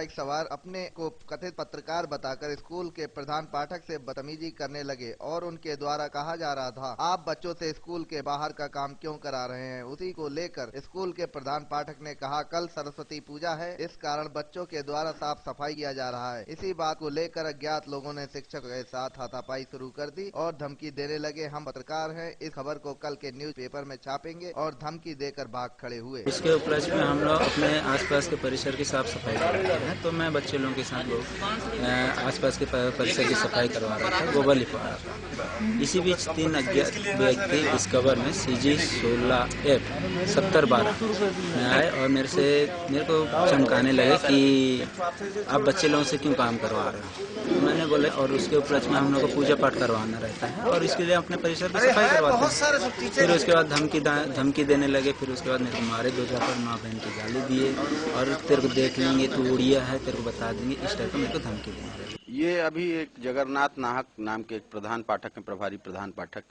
Bike सवार अपने को कथित पत्रकार बताकर स्कूल के प्रधान पाठक से बदतमीजी करने लगे और उनके द्वारा कहा जा रहा था, आप बच्चों से स्कूल के बाहर का काम क्यों करा रहे हैं। उसी को लेकर स्कूल के प्रधान पाठक ने कहा, कल सरस्वती पूजा है, इस कारण बच्चों के द्वारा साफ सफाई किया जा रहा है। इसी बात को लेकर अज्ञात लोगों ने शिक्षक के साथ हाथापाई शुरू कर दी और धमकी देने लगे, हम पत्रकार हैं, इस खबर को कल के न्यूज़पेपर में छापेंगे और धमकी देकर भाग खड़े हुए। इसके उपलक्ष्य में हम लोग अपने आसपास के परिसर की साफ सफाई कर रहे हैं, तो मैं बच्चे लोगों के साथ लोग आसपास के परिसर की सफाई करवा रहा था, गोबर लिखवा रहा था। इसी बीच 3 अज्ञात व्यक्ति इस कवर में CG 16F 7012 में आए और मेरे को चमकाने लगे कि आप बच्चे लोगों से क्यों काम करवा रहे हो। मैंने बोले, और उसके उपलक्ष्य में हम लोग को पूजा पाठ करवाना रहता है और इसके लिए अपने परिसर की सफाई करवाते हैं। फिर उसके बाद धमकी देने लगे, फिर उसके बाद मेरे को मारे, 2 जाकर माँ बहन की गाली दिए और तेरे को देख लेंगे, तू उड़िया है, तेरे को बता देंगे, इस टाइप का मेरे को धमकी देने लगे। ये अभी एक जगन्नाथ नाहक नाम के एक प्रधान पाठक हैं, प्रभारी प्रधान पाठक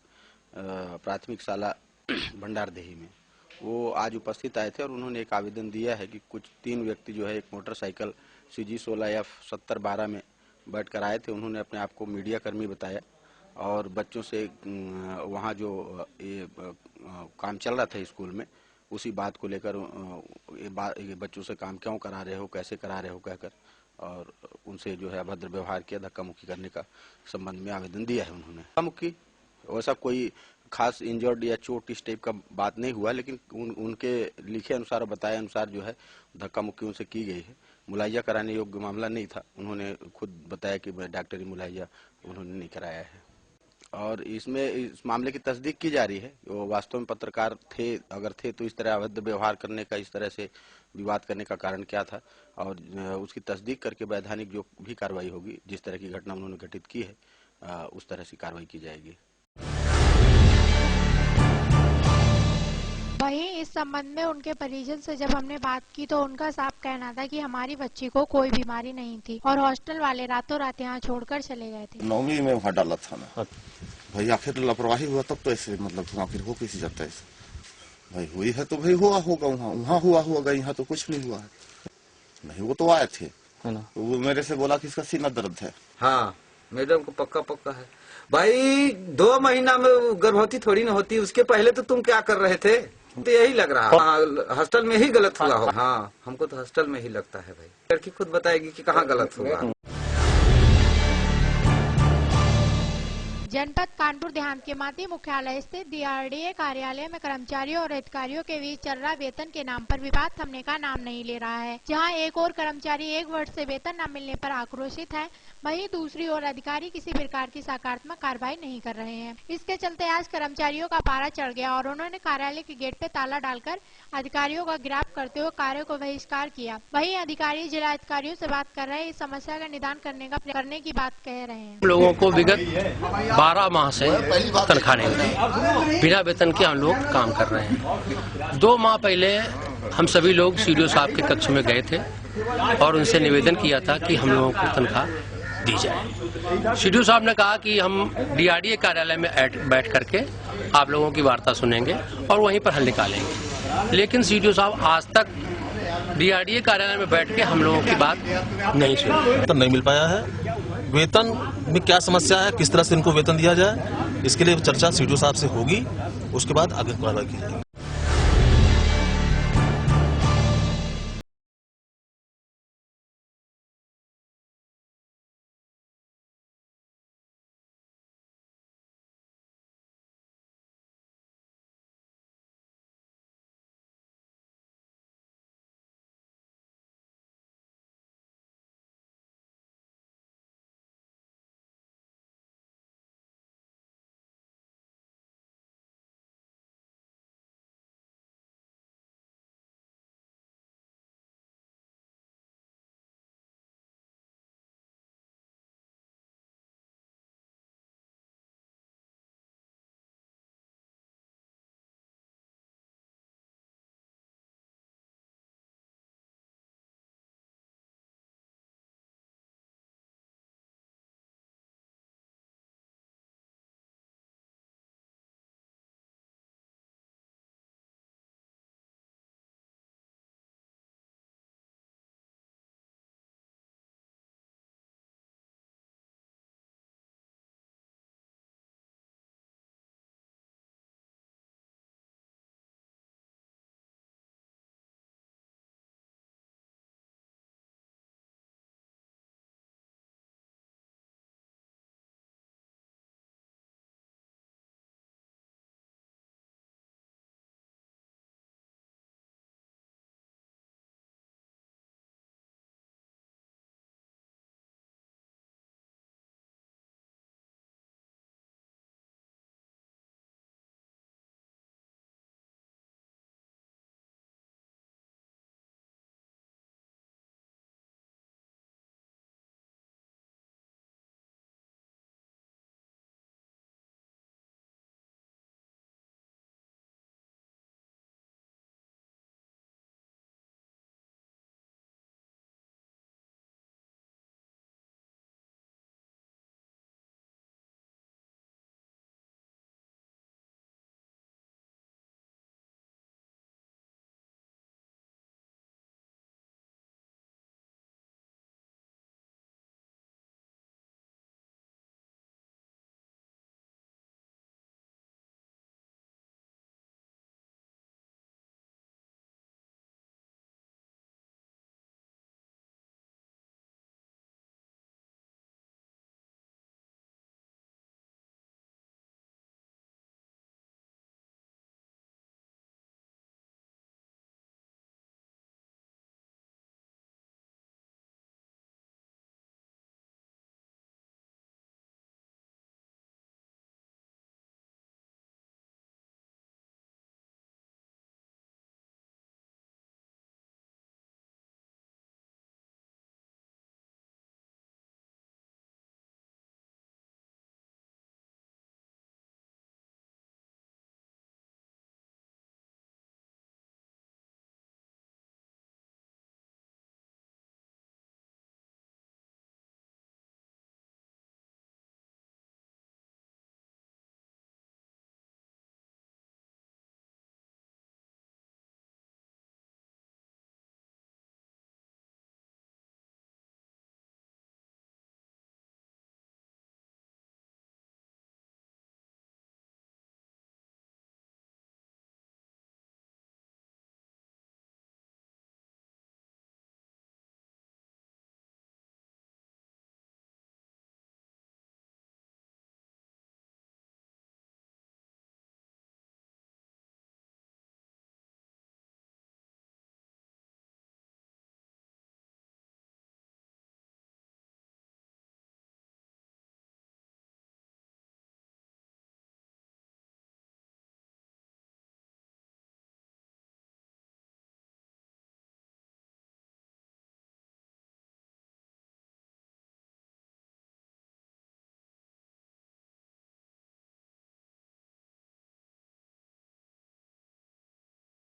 प्राथमिक शाला भंडारदेही में, वो आज उपस्थित आए थे और उन्होंने एक आवेदन दिया है कि कुछ 3 व्यक्ति जो है एक मोटरसाइकिल CG 16F 7012 में बैठ कर आए थे। उन्होंने अपने आप को मीडिया कर्मी बताया और बच्चों से वहाँ जो ये काम चल रहा था स्कूल में, उसी बात को लेकर ये बच्चों से काम क्यों करा रहे हो, कैसे करा रहे हो कहकर, और उनसे जो है अभद्र व्यवहार किया, धक्का मुक्की करने का संबंध में आवेदन दिया है उन्होंने। धक्का मुक्की वैसा कोई खास इंजर्ड या चोट इस टाइप का बात नहीं हुआ, लेकिन उनके लिखे अनुसार और बताए अनुसार जो है धक्का मुक्की उनसे की गई है। मुलाहिजा कराने योग्य मामला नहीं था, उन्होंने खुद बताया कि डॉक्टरी मुलाहिजा उन्होंने नहीं कराया है और इसमें इस मामले की तस्दीक की जा रही है। वो वास्तव में पत्रकार थे, अगर थे तो इस तरह अवैध व्यवहार करने का, इस तरह से विवाद करने का कारण क्या था, और उसकी तस्दीक करके वैधानिक जो भी कार्रवाई होगी, जिस तरह की घटना उन्होंने घटित की है उस तरह से कार्रवाई की जाएगी। वहीं इस संबंध में उनके परिजन से जब हमने बात की तो उनका साफ कहना था कि हमारी बच्ची को कोई बीमारी नहीं थी और हॉस्टल वाले रातों रात यहाँ छोड़कर चले गए थे। 9वीं में वहाँ डाला था ना भाई, आखिर लापरवाही हुआ तब तो ऐसे मतलब आखिर हो कैसे जाता है ऐसे। भाई हुई है तो भाई हुआ होगा, वहाँ हुआ होगा, यहाँ तो कुछ नहीं हुआ है। नहीं, वो तो आए थे ना, वो मेरे से बोला कि इसका सीना दर्द है। हाँ, मैडम को पक्का है भाई, 2 महीना में गर्भवती थोड़ी ना होती, उसके पहले तो तुम क्या कर रहे थे, तो यही लग रहा है। हाँ, हॉस्टल में ही गलत हुआ हो। हाँ, हमको तो हॉस्टल में ही लगता है भाई, लड़की खुद बताएगी कि कहाँ गलत हुआ। जनपद कानपुर देहात के माती मुख्यालय स्थित DRDA कार्यालय में कर्मचारियों और अधिकारियों के बीच चल रहा वेतन के नाम पर विवाद थमने का नाम नहीं ले रहा है। जहां एक और कर्मचारी 1 वर्ष से वेतन न मिलने पर आक्रोशित है, वहीं दूसरी ओर अधिकारी किसी प्रकार की सकारात्मक कार्रवाई नहीं कर रहे हैं। इसके चलते आज कर्मचारियों का पारा चढ़ गया और उन्होंने कार्यालय के गेट पे ताला डालकर अधिकारियों का गिरफ्तार करते हुए कार्य को बहिष्कार किया। वहीं अधिकारी जिला अधिकारियों से बात कर रहे हैं, इस समस्या का निदान करने की बात कह रहे हैं। लोगों को विगत 12 माह से तनख्वाह नहीं मिली, बिना वेतन के हम लोग काम कर रहे हैं। 2 माह पहले हम सभी लोग CDO साहब के कक्ष में गए थे और उनसे निवेदन किया था कि हम लोगों को तनख्वाह दी जाए। CDO साहब ने कहा कि हम DRDA कार्यालय में बैठ करके आप लोगों की वार्ता सुनेंगे और वहीं पर हल निकालेंगे, लेकिन CDO साहब आज तक DRDA कार्यालय में बैठ के हम लोगों की बात नहीं सुनी। वेतन नहीं मिल पाया है, वेतन में क्या समस्या है, किस तरह से इनको वेतन दिया जाए, इसके लिए चर्चा CDO साहब से होगी, उसके बाद आगे कार्रवाई की जाएगी।